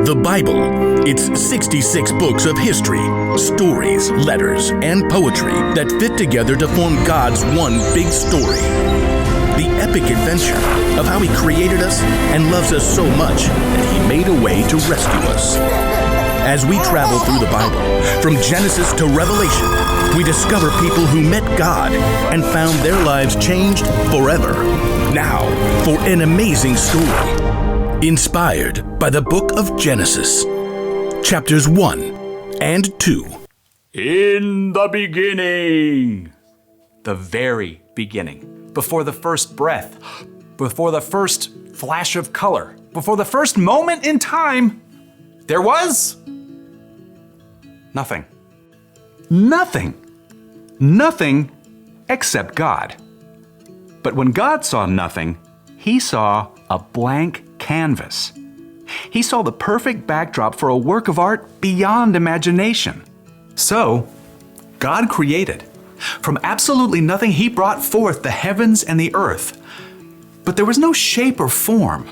The Bible. It's 66 books of history, stories, letters, and poetry that fit together to form God's one big story. The epic adventure of how He created us and loves us so much that He made a way to rescue us. As we travel through the Bible, from Genesis to Revelation, we discover people who met God and found their lives changed forever. Now, for an amazing story, inspired by the book of Genesis, chapters 1 and 2. In the beginning, the very beginning, before the first breath, before the first flash of color, before the first moment in time, there was nothing. Nothing. Nothing except God. But when God saw nothing, He saw a blank canvas. He saw the perfect backdrop for a work of art beyond imagination. So, God created. From absolutely nothing, He brought forth the heavens and the earth. But there was no shape or form.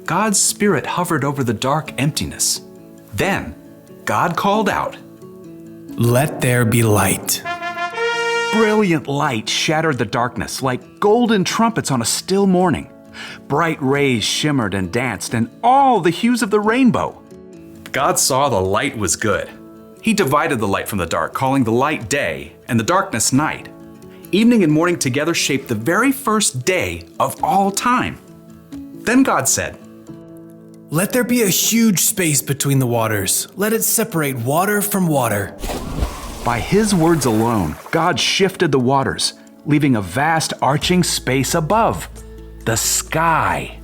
God's Spirit hovered over the dark emptiness. Then, God called out, "Let there be light." Brilliant light shattered the darkness like golden trumpets on a still morning. Bright rays shimmered and danced in all the hues of the rainbow. God saw the light was good. He divided the light from the dark, calling the light day and the darkness night. Evening and morning together shaped the very first day of all time. Then God said, "Let there be a huge space between the waters. Let it separate water from water." By His words alone, God shifted the waters, leaving a vast arching space above. The sky.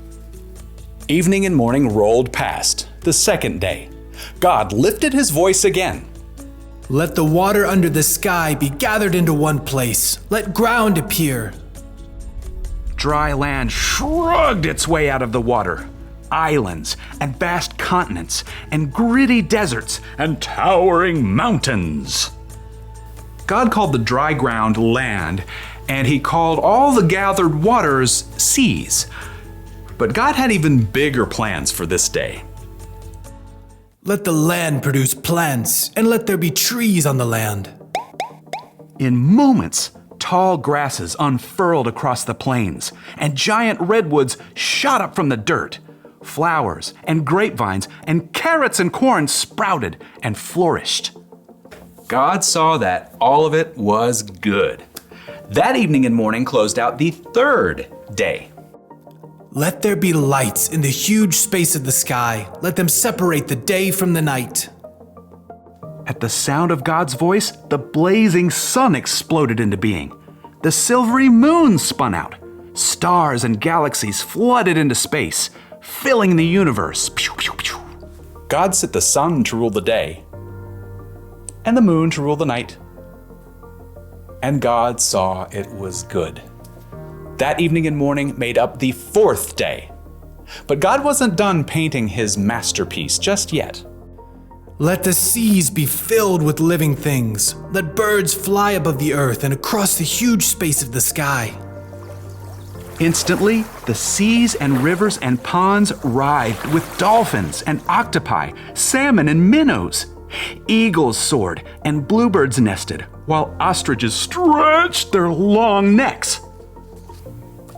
Evening and morning rolled past, the second day. God lifted His voice again. "Let the water under the sky be gathered into one place. Let ground appear." Dry land shrugged its way out of the water. Islands and vast continents and gritty deserts and towering mountains. God called the dry ground land, and He called all the gathered waters seas. But God had even bigger plans for this day. "Let the land produce plants, and let there be trees on the land." In moments, tall grasses unfurled across the plains, and giant redwoods shot up from the dirt. Flowers and grapevines and carrots and corn sprouted and flourished. God saw that all of it was good. That evening and morning closed out the third day. "Let there be lights in the huge space of the sky. Let them separate the day from the night." At the sound of God's voice, the blazing sun exploded into being. The silvery moon spun out. Stars and galaxies flooded into space, filling the universe. Pew, pew, pew. God set the sun to rule the day, and the moon to rule the night. And God saw it was good. That evening and morning made up the fourth day. But God wasn't done painting His masterpiece just yet. "Let the seas be filled with living things. Let birds fly above the earth and across the huge space of the sky." Instantly, the seas and rivers and ponds writhed with dolphins and octopi, salmon and minnows. Eagles soared and bluebirds nested, while ostriches stretched their long necks.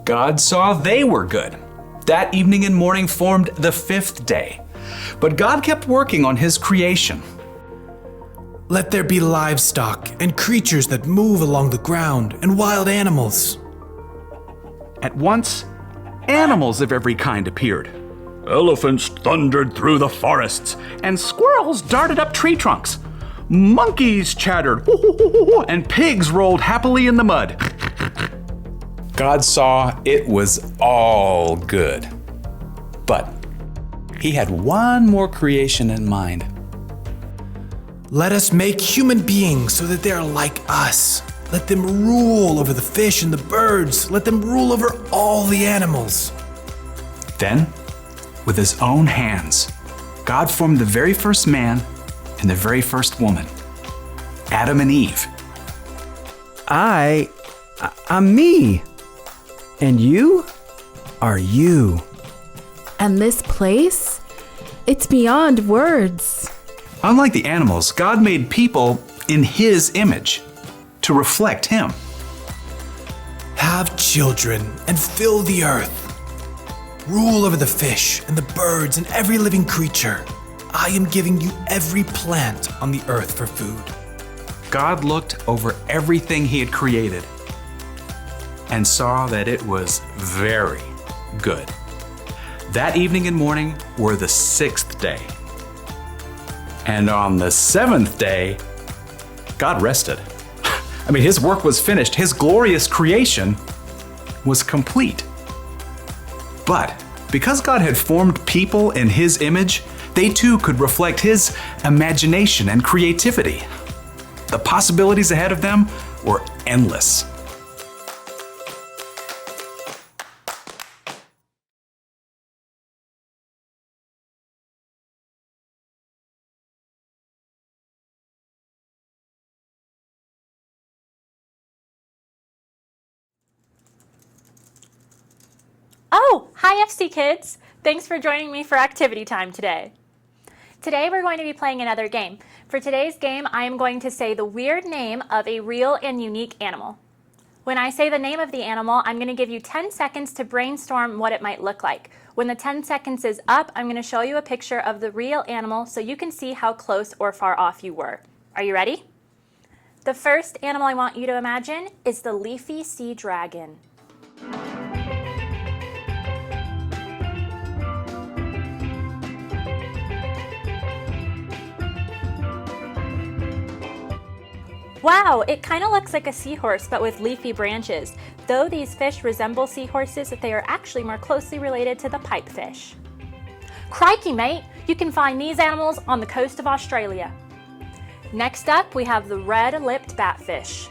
God saw they were good. That evening and morning formed the fifth day. But God kept working on His creation. "Let there be livestock and creatures that move along the ground and wild animals." At once, animals of every kind appeared. Elephants thundered through the forests, and squirrels darted up tree trunks. Monkeys chattered, and pigs rolled happily in the mud. God saw it was all good. But He had one more creation in mind. "Let us make human beings so that they are like us. Let them rule over the fish and the birds. Let them rule over all the animals." Then, with His own hands, God formed the very first man and the very first woman, Adam and Eve. I'm me. And you are you. And this place? It's beyond words. Unlike the animals, God made people in His image to reflect Him. Have children and fill the earth. Rule over the fish and the birds and every living creature. I am giving you every plant on the earth for food. God looked over everything He had created and saw that it was very good. That evening and morning were the 6th day. And on the 7th day, God rested. I mean, His work was finished. His glorious creation was complete. But because God had formed people in His image, they too could reflect His imagination and creativity. The possibilities ahead of them were endless. Oh, hi FC Kids! Thanks for joining me for activity time today. Today we're going to be playing another game. For today's game, I am going to say the weird name of a real and unique animal. When I say the name of the animal, I'm going to give you 10 seconds to brainstorm what it might look like. When the 10 seconds is up, I'm going to show you a picture of the real animal so you can see how close or far off you were. Are you ready? The first animal I want you to imagine is the leafy sea dragon. Wow, it kind of looks like a seahorse but with leafy branches. Though these fish resemble seahorses, they are actually more closely related to the pipefish. Crikey, mate! You can find these animals on the coast of Australia. Next up, we have the red-lipped batfish.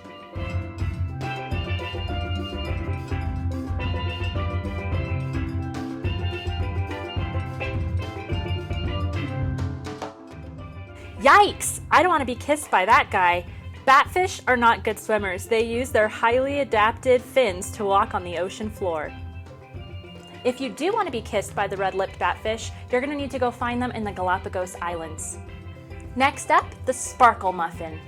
Yikes! I don't want to be kissed by that guy. Batfish are not good swimmers. They use their highly adapted fins to walk on the ocean floor. If you do want to be kissed by the red-lipped batfish, you're going to need to go find them in the Galapagos Islands. Next up, the sparkle muffin.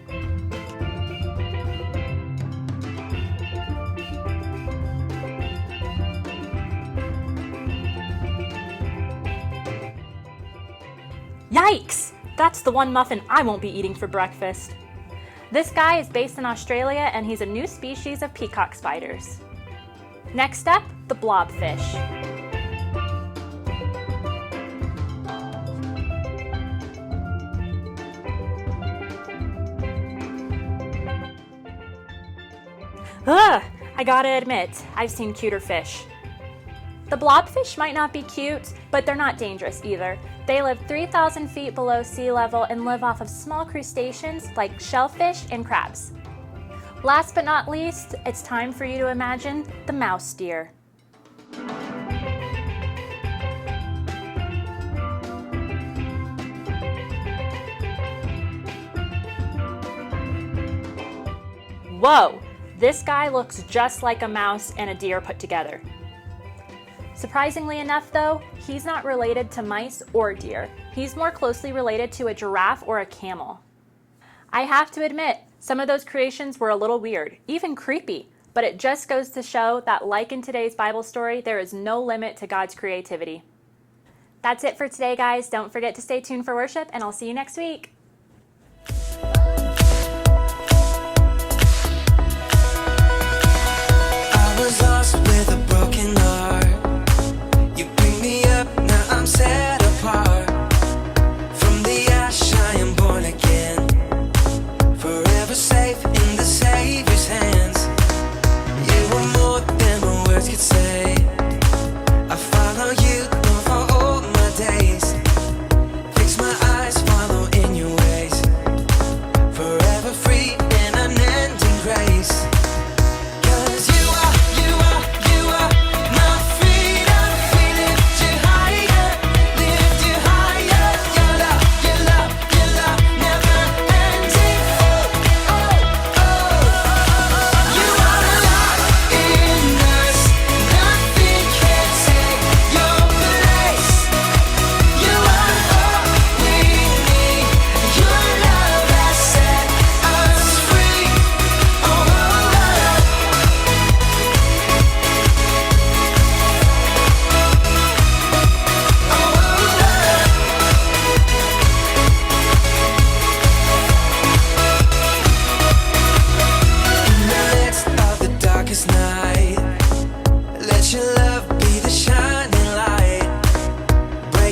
Yikes! That's the one muffin I won't be eating for breakfast. This guy is based in Australia and he's a new species of peacock spiders. Next up, the blobfish. Ugh, I gotta admit, I've seen cuter fish. The blobfish might not be cute, but they're not dangerous either. They live 3,000 feet below sea level and live off of small crustaceans like shellfish and crabs. Last but not least, it's time for you to imagine the mouse deer. Whoa, this guy looks just like a mouse and a deer put together. Surprisingly enough though, he's not related to mice or deer. He's more closely related to a giraffe or a camel. I have to admit, some of those creations were a little weird, even creepy, but it just goes to show that like in today's Bible story, there is no limit to God's creativity. That's it for today, guys. Don't forget to stay tuned for worship, and I'll see you next week. I was lost with a broken heart. You bring me up, now I'm set apart. From the ash I am born again, forever safe in the Savior's hands. You are more than my words could say. I follow you, Lord, for all my days. Fix my eyes, follow in your way.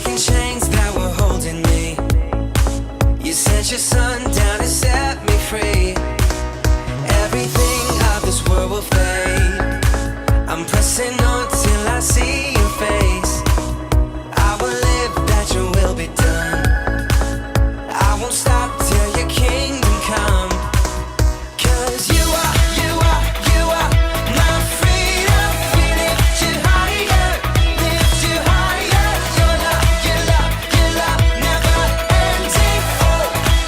breaking chains that were holding me. You sent your son down to set me free. Everything of this world will fade. I'm pressing on till I see your face. I will live that your will be done. I won't stop till your kingdom come. 'Cause you are my freedom. We lift you higher, lift you higher. Your love never ending. Oh,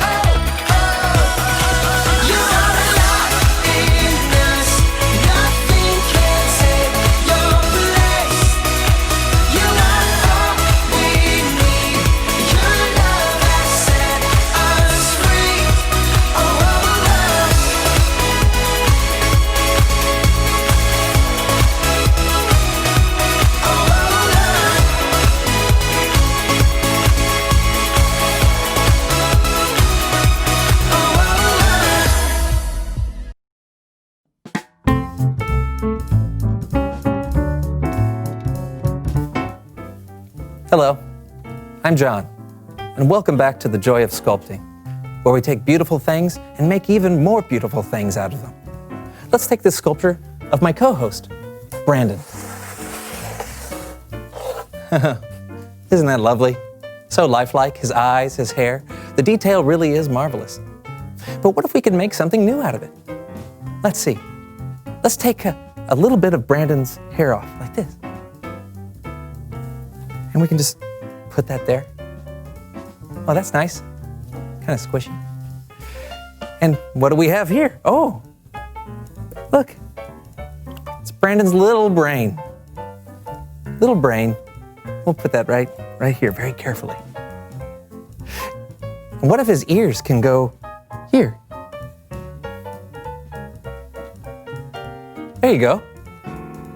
oh, oh. You are alive in us. Nothing can take your place. You are all we need. Your love has set us free. Oh, oh, love. Hello, I'm John, and welcome back to The Joy of Sculpting, where we take beautiful things and make even more beautiful things out of them. Let's take this sculpture of my co-host, Brandon. Isn't that lovely? So lifelike, his eyes, his hair. The detail really is marvelous. But what if we could make something new out of it? Let's see. Let's take a little bit of Brandon's hair off, like this. And we can just put that there. Oh, that's nice. Kind of squishy. And what do we have here? Oh, look. It's Brandon's little brain. Little brain. We'll put that right here, very carefully. And what if his ears can go here? There you go.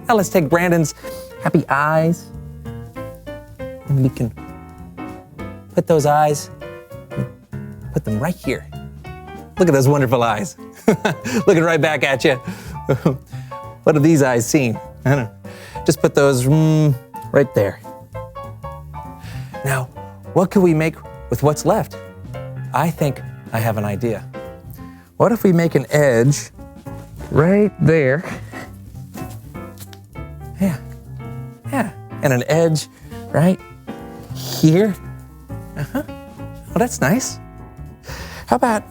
Now let's take Brandon's happy eyes. And we can put those eyes, put them right here. Look at those wonderful eyes. Looking right back at you. What have these eyes seen? I don't know. Just put those right there. Now, what can we make with what's left? I think I have an idea. What if we make an edge right there? Yeah, and an edge right here. Well, that's nice. How about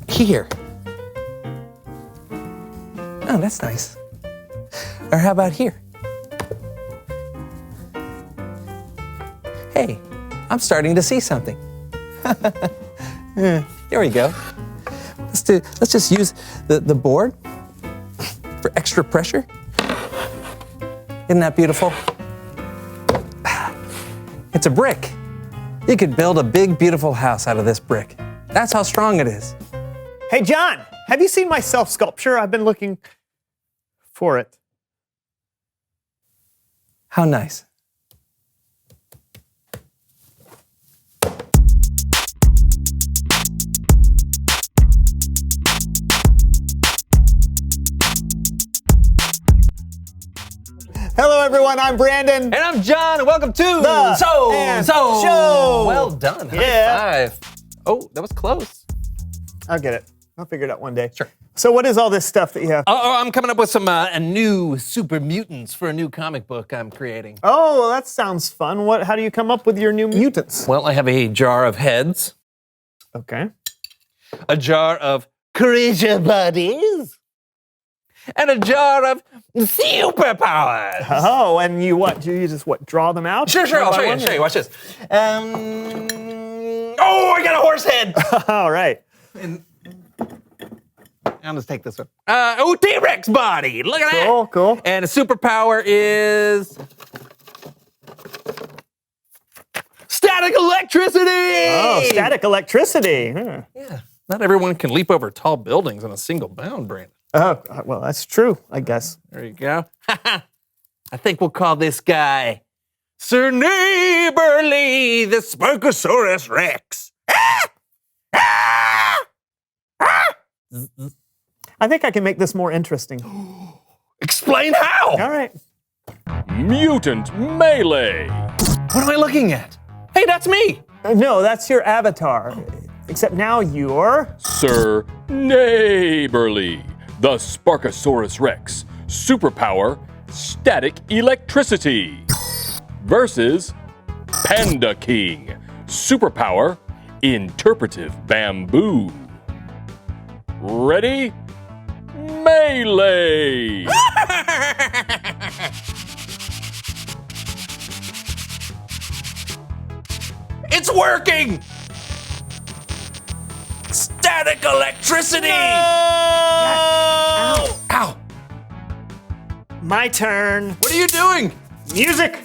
here? Oh, that's nice. Or how about here? Hey, I'm starting to see something. Here we go. Let's just use the board for extra pressure. Isn't that beautiful? It's a brick. You could build a big, beautiful house out of this brick. That's how strong it is. Hey, John, have you seen my self-sculpture? I've been looking for it. How nice. Hello, everyone. I'm Brandon. And I'm John, and welcome to The and Show. Well done. Yeah. High five. Oh, that was close. I'll get it. I'll figure it out one day. Sure. So what is all this stuff that you have? I'm coming up with some new super mutants for a new comic book I'm creating. Oh, well, that sounds fun. How do you come up with your new mutants? Well, I have a jar of heads, Okay. a jar of creature bodies, and a jar of superpowers. Oh, and you what? Do you just draw them out? Sure, One I'll by show you. one? Show you. Watch this. Oh, I got a horse head. All right. I'll just take this one. T-Rex body. Look at that. Cool. And a superpower is static electricity. Oh, static electricity. Huh. Yeah. Not everyone can leap over tall buildings in a single bound, Brandon. Oh, well, that's true, I guess. There you go. I think we'll call this guy Sir Neighborly the Sparkosaurus Rex. I think I can make this more interesting. Explain how. All right. Mutant Melee. What am I looking at? Hey, that's me. No, that's your avatar. Except now you're... Sir Neighborly, the Sparkosaurus Rex, superpower, static electricity, versus Panda King, superpower, interpretive bamboo. Ready? Melee! It's working! Static electricity! Ow! Ow! My turn. What are you doing? Music!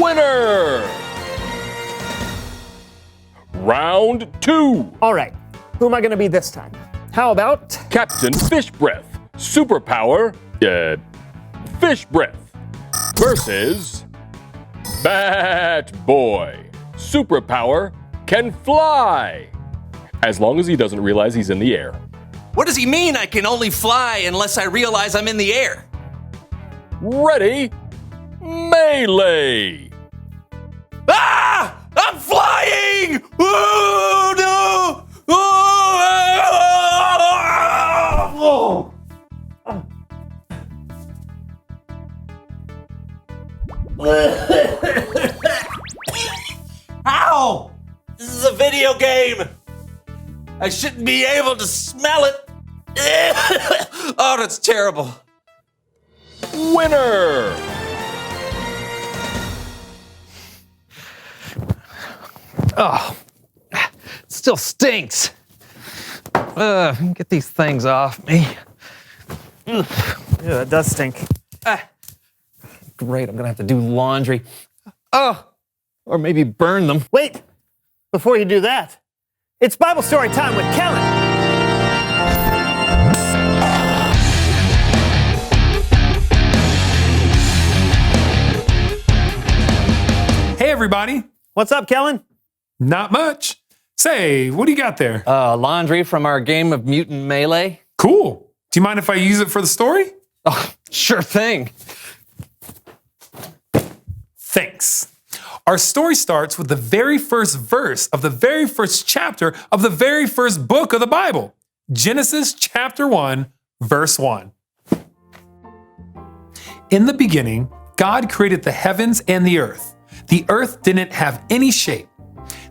Winner! Round 2. All right, who am I going to be this time? How about... Captain Fish Breath, superpower, Fish Breath, versus Bat Boy, superpower, can fly, as long as he doesn't realize he's in the air. What does he mean I can only fly unless I realize I'm in the air? Ready? Melee! Ah! I'm flying! Oh, no! Oh! Ow! This is a video game. I shouldn't be able to smell it. Oh, that's terrible. Winner! Oh, it still stinks. Get these things off me. Yeah, that does stink. Great, I'm gonna have to do laundry. Oh, or maybe burn them. Wait, before you do that, it's Bible story time with Kellen. Hey, everybody. What's up, Kellen? Not much. Say, what do you got there? Laundry from our game of Mutant Melee. Cool. Do you mind if I use it for the story? Oh, sure thing. Thanks. Our story starts with the very first verse of the very first chapter of the very first book of the Bible, Genesis chapter 1, verse 1. In the beginning, God created the heavens and the earth. The earth didn't have any shape.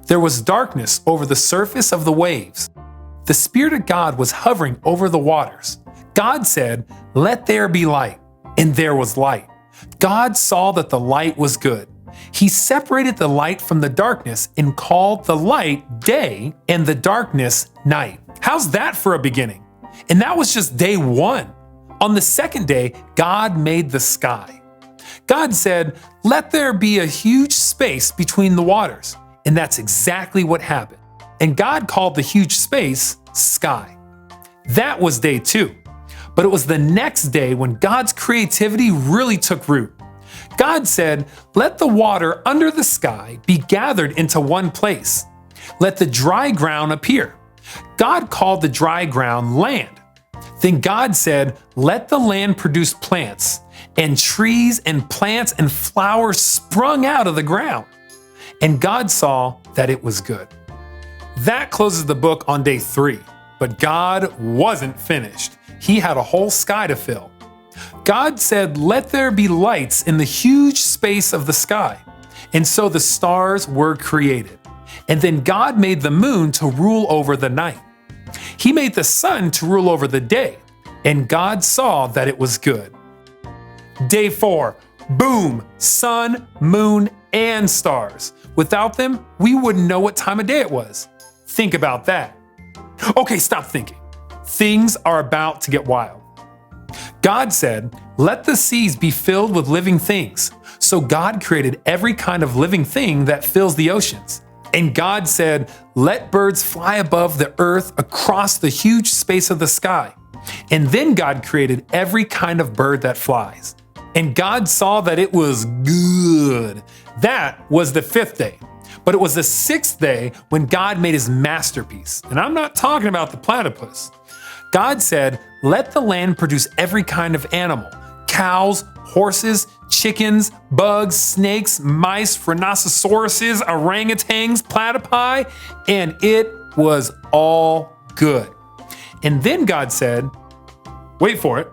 There was darkness over the surface of the waves. The Spirit of God was hovering over the waters. God said, "Let there be light," and there was light. God saw that the light was good. He separated the light from the darkness and called the light day and the darkness night. How's that for a beginning? And that was just day 1. On the second day, God made the sky. God said, "Let there be a huge space between the waters." And that's exactly what happened. And God called the huge space sky. That was day 2. But it was the next day when God's creativity really took root. God said, "Let the water under the sky be gathered into one place. Let the dry ground appear." God called the dry ground land. Then God said, "Let the land produce plants," and trees and plants and flowers sprung out of the ground. And God saw that it was good. That closes the book on day 3. But God wasn't finished. He had a whole sky to fill. God said, "Let there be lights in the huge space of the sky." And so the stars were created. And then God made the moon to rule over the night. He made the sun to rule over the day. And God saw that it was good. Day 4, boom, sun, moon, and stars. Without them, we wouldn't know what time of day it was. Think about that. Okay, stop thinking. Things are about to get wild. God said, "Let the seas be filled with living things." So God created every kind of living thing that fills the oceans. And God said, "Let birds fly above the earth across the huge space of the sky." And then God created every kind of bird that flies. And God saw that it was good. That was the 5th day. But it was the 6th day when God made his masterpiece. And I'm not talking about the platypus. God said, "Let the land produce every kind of animal: cows, horses, chickens, bugs, snakes, mice, rhinoceroses, orangutans, platypi," and it was all good. And then God said, wait for it,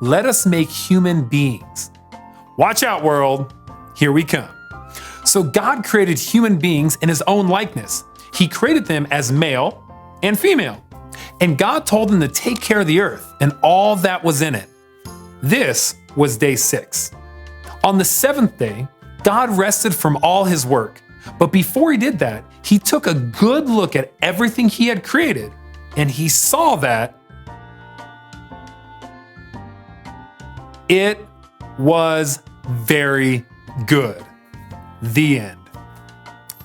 "Let us make human beings." Watch out, world. Here we come. So God created human beings in his own likeness. He created them as male and female. And God told them to take care of the earth and all that was in it. This was day 6. On the 7th day, God rested from all his work. But before he did that, he took a good look at everything he had created, and he saw that it was very good. The end.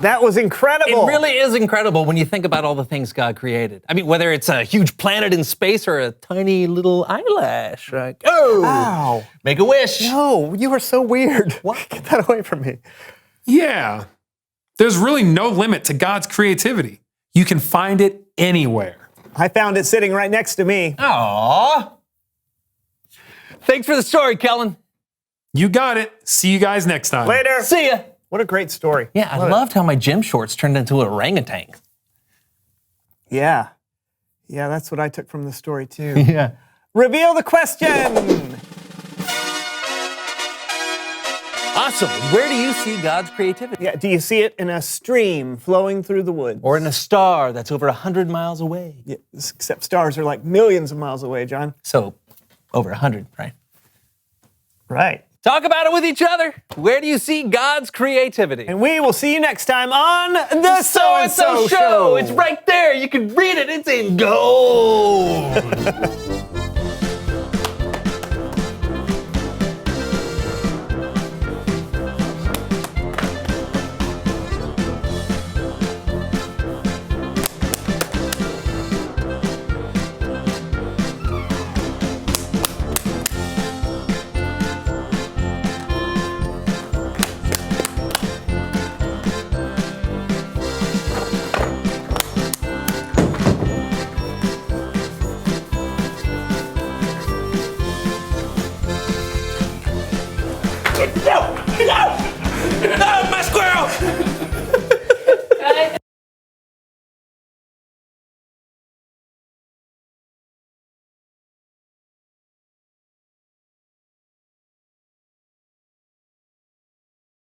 That was incredible. It really is incredible when you think about all the things God created. I mean, whether it's a huge planet in space or a tiny little eyelash. Like, oh, Ow. make a wish. No, you are so weird. What? Get that away from me. Yeah. There's really no limit to God's creativity. You can find it anywhere. I found it sitting right next to me. Aww. Thanks for the story, Kellen. You got it. See you guys next time. Later. See ya. What a great story. Yeah, I Love it. loved how my gym shorts turned into an orangutan. Yeah. Yeah, that's what I took from the story too. Yeah. Reveal the question. Awesome. Where do you see God's creativity? Yeah, do you see it in a stream flowing through the woods? Or in a star that's over 100 miles away? Yeah, except stars are like millions of miles away, John. So, over 100, right? Right. Talk about it with each other. Where do you see God's creativity? And we will see you next time on the So-and-so Show. It's right there. You can read it. It's in gold. No, my squirrel!